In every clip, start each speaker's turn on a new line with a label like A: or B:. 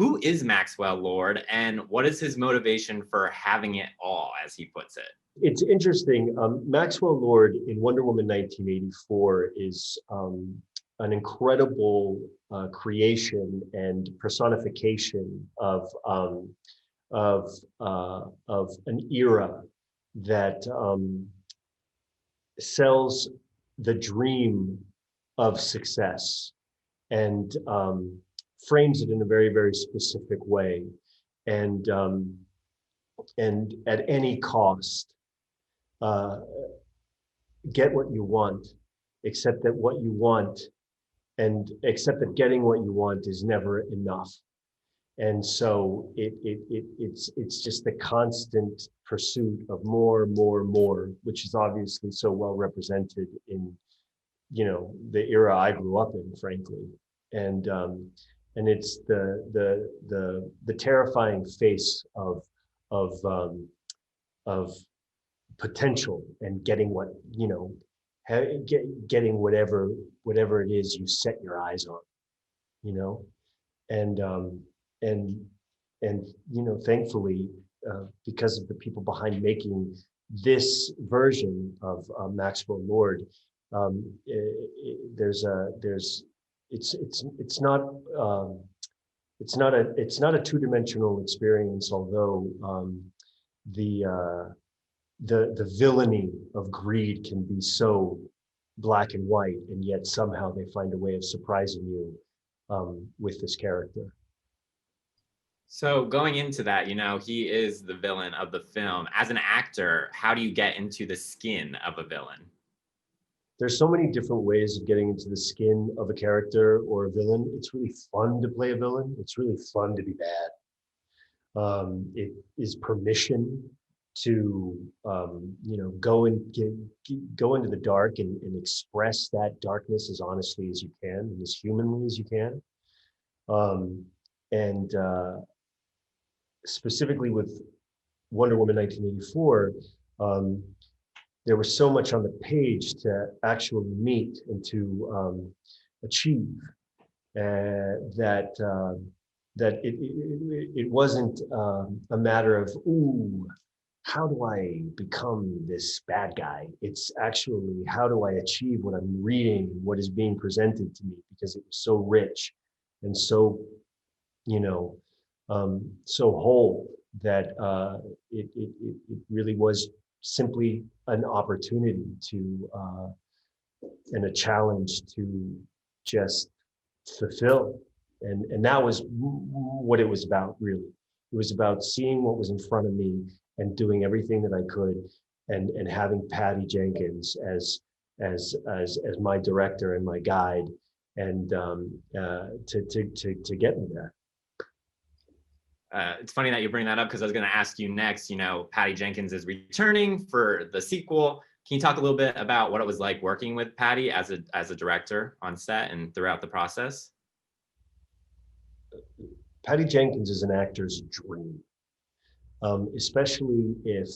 A: who is Maxwell Lord, and what is his motivation for having it all, as he puts it?
B: It's interesting. Maxwell Lord in Wonder Woman 1984 is an incredible creation and personification of an era that sells the dream of success and frames it in a very, very specific way, and at any cost, get what you want, except that what you want, and except that getting what you want is never enough. And so it's just the constant pursuit of more, which is obviously so well represented in, you know, the era I grew up in, frankly. And it's the terrifying face of potential and getting what, you know, getting whatever it is you set your eyes on, you know. And you know, thankfully, because of the people behind making this version of Maxwell Lord, it's not a two-dimensional experience, although the villainy of greed can be so black and white, and yet somehow they find a way of surprising you with this character.
A: So going into that, you know, he is the villain of the film. As an actor, how do you get into the skin of a villain?
B: There's so many different ways of getting into the skin of a character or a villain. It's really fun to play a villain. It's really fun to be bad. It is permission to you know, go into the dark and express that darkness as honestly as you can and as humanly as you can. And specifically with Wonder Woman 1984, there was so much on the page to actually meet and to achieve, that it wasn't a matter of, ooh, how do I become this bad guy? It's actually, how do I achieve what I'm reading, what is being presented to me, because it was so rich and so, you know, so whole that it really was simply an opportunity to and a challenge to just fulfill, and that was what it was about, really. It was about seeing what was in front of me and doing everything that I could, and having Patty Jenkins as my director and my guide, and to get me there.
A: It's funny that you bring that up, because I was going to ask you next. You know, Patty Jenkins is returning for the sequel. Can you talk a little bit about what it was like working with Patty as a director on set and throughout the process?
B: Patty Jenkins is an actor's dream, especially if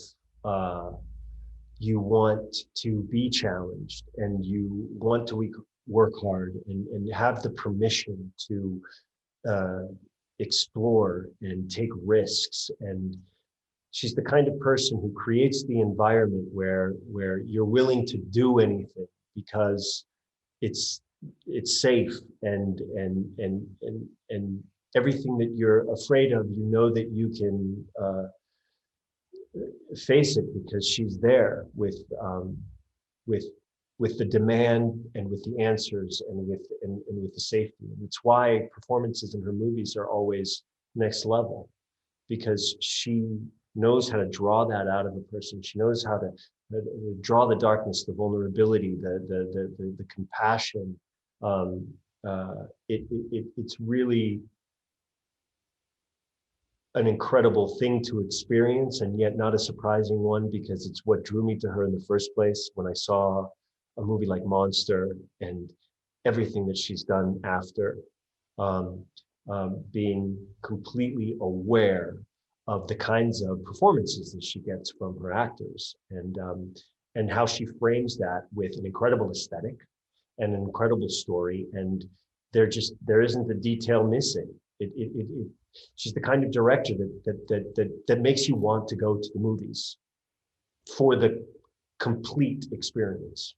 B: you want to be challenged and you want to work hard and have the permission to explore and take risks. And she's the kind of person who creates the environment where you're willing to do anything because it's safe, and everything that you're afraid of, you know that you can face it, because she's there with the demand and with the answers and with the safety. And it's why performances in her movies are always next level, because she knows how to draw that out of a person. She knows how to draw the darkness, the vulnerability, the compassion. It's really an incredible thing to experience, and yet not a surprising one, because it's what drew me to her in the first place. When I saw a movie like Monster and everything that she's done after, being completely aware of the kinds of performances that she gets from her actors, and how she frames that with an incredible aesthetic and an incredible story, and there isn't a detail missing. She's the kind of director that makes you want to go to the movies for the complete experience.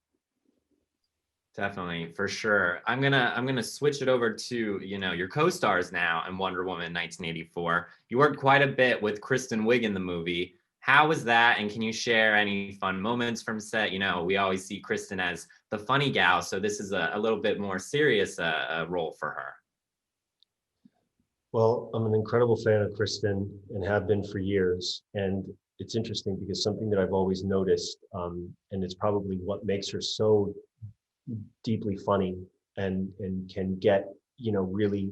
A: Definitely, for sure. I'm gonna switch it over to, you know, your co-stars now in Wonder Woman 1984. You worked quite a bit with Kristen Wiig in the movie. How was that? And can you share any fun moments from set? You know, we always see Kristen as the funny gal, so this is a little bit more serious role for her.
B: Well, I'm an incredible fan of Kristen and have been for years. And it's interesting because something that I've always noticed, and it's probably what makes her so deeply funny and can get, you know, really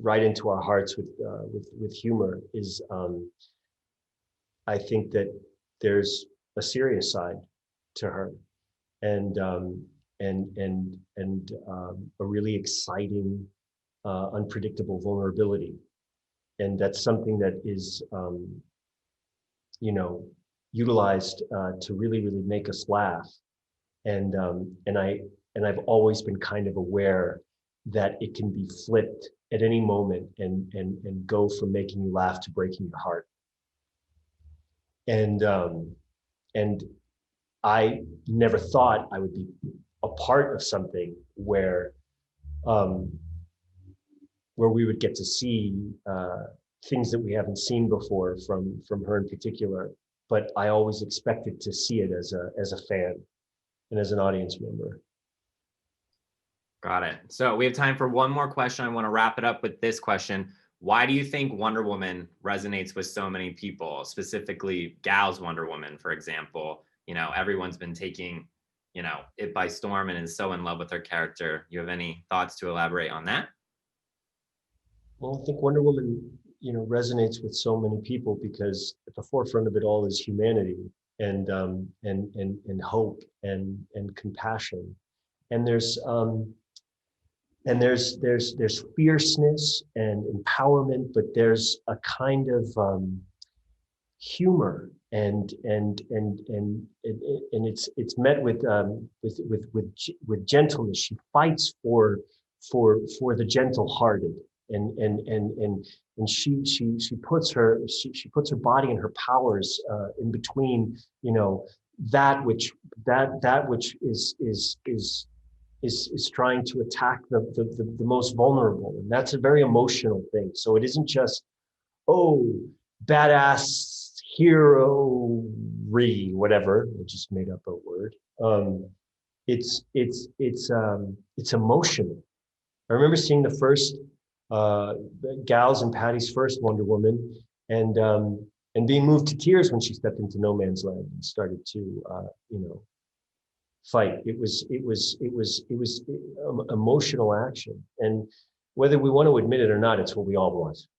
B: right into our hearts with humor, is I think that there's a serious side to her, and a really exciting, unpredictable vulnerability, and that's something that is, you know, utilized to really make us laugh, and I've always been kind of aware that it can be flipped at any moment and go from making you laugh to breaking your heart, and I never thought I would be a part of something where we would get to see things that we haven't seen before from her in particular. But I always expected to see it as a fan and as an audience member.
A: Got it. So we have time for one more question. I want to wrap it up with this question. Why do you think Wonder Woman resonates with so many people, specifically gals Wonder Woman, for example? You know, everyone's been taking, you know, it by storm and is so in love with her character. You have any thoughts to elaborate on that?
B: Well, I think Wonder Woman, you know, resonates with so many people because at the forefront of it all is humanity and hope and compassion, and there's fierceness and empowerment, but there's a kind of humor and it's met with gentleness. She fights for the gentle-hearted, and she puts her body and her powers in between, you know, that which is trying to attack the most vulnerable, and that's a very emotional thing. So it isn't just, oh, badass hero whatever. I just made up a word. It's emotional. I remember seeing the first Gals and Patty's first Wonder Woman, and being moved to tears when she stepped into no man's land and started to you know, fight. It was emotional action, and whether we want to admit it or not, it's what we all want.